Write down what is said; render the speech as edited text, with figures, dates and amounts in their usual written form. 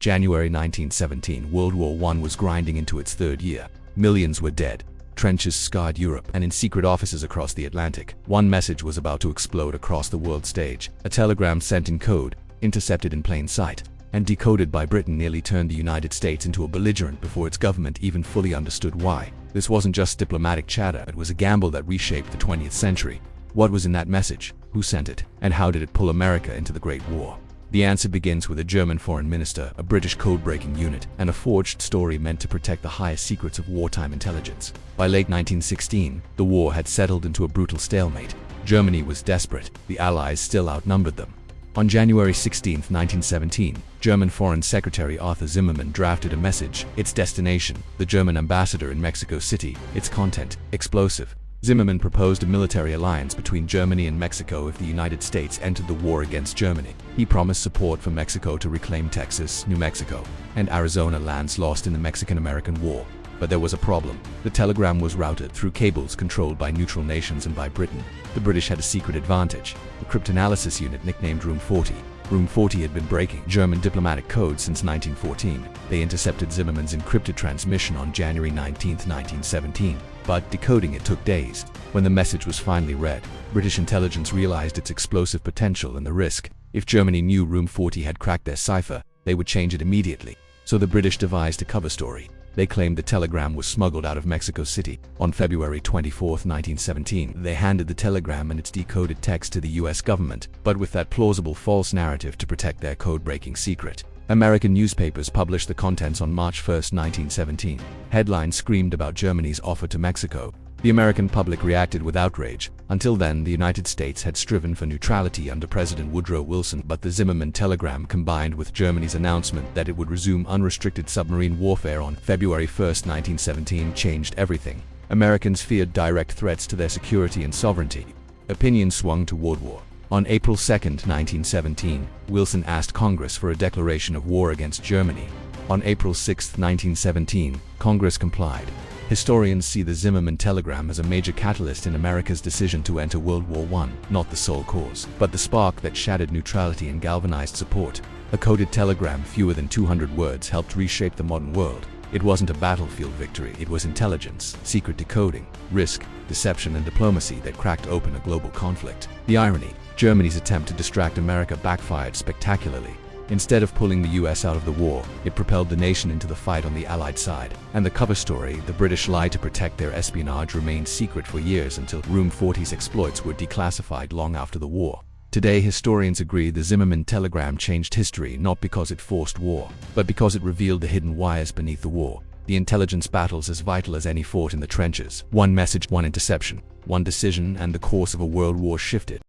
January 1917, World War I was grinding into its third year. Millions were dead. Trenches scarred Europe, and in secret offices across the Atlantic, one message was about to explode across the world stage. A telegram sent in code, intercepted in plain sight, and decoded by Britain nearly turned the United States into a belligerent before its government even fully understood why. This wasn't just diplomatic chatter, it was a gamble that reshaped the 20th century. What was in that message? Who sent it? And how did it pull America into the Great War? The answer begins with a German foreign minister, a British code-breaking unit, and a forged story meant to protect the highest secrets of wartime intelligence. By late 1916, the war had settled into a brutal stalemate. Germany was desperate, the Allies still outnumbered them. On January 16, 1917, German Foreign Secretary Arthur Zimmermann drafted a message. Its destination, the German ambassador in Mexico City. Its content, explosive. Zimmermann proposed a military alliance between Germany and Mexico if the United States entered the war against Germany. He promised support for Mexico to reclaim Texas, New Mexico, and Arizona lands lost in the Mexican-American War. But there was a problem. The telegram was routed through cables controlled by neutral nations and by Britain. The British had a secret advantage. The cryptanalysis unit nicknamed Room 40. Room 40 had been breaking German diplomatic code since 1914. They intercepted Zimmermann's encrypted transmission on January 19, 1917. But decoding it took days. When the message was finally read, British intelligence realized its explosive potential and the risk. If Germany knew Room 40 had cracked their cipher, they would change it immediately. So the British devised a cover story. They claimed the telegram was smuggled out of Mexico City. On February 24, 1917, they handed the telegram and its decoded text to the US government, but with that plausible false narrative to protect their code-breaking secret. American newspapers published the contents on March 1, 1917. Headlines screamed about Germany's offer to Mexico. The American public reacted with outrage. Until then, the United States had striven for neutrality under President Woodrow Wilson, but the Zimmermann telegram, combined with Germany's announcement that it would resume unrestricted submarine warfare on February 1, 1917, changed everything. Americans feared direct threats to their security and sovereignty. Opinion swung toward war. On April 2, 1917, Wilson asked Congress for a declaration of war against Germany. On April 6, 1917, Congress complied. Historians see the Zimmermann telegram as a major catalyst in America's decision to enter World War I, not the sole cause, but the spark that shattered neutrality and galvanized support. A coded telegram, fewer than 200 words, helped reshape the modern world. It wasn't a battlefield victory, it was intelligence, secret decoding, risk, deception, and diplomacy that cracked open a global conflict. The irony: Germany's attempt to distract America backfired spectacularly. Instead of pulling the US out of the war, it propelled the nation into the fight on the Allied side. And the cover story, the British lie to protect their espionage, remained secret for years until Room 40's exploits were declassified long after the war. Today, historians agree the Zimmermann telegram changed history not because it forced war, but because it revealed the hidden wires beneath the war. The intelligence battles as vital as any fought in the trenches. One message, one interception, one decision, and the course of a world war shifted.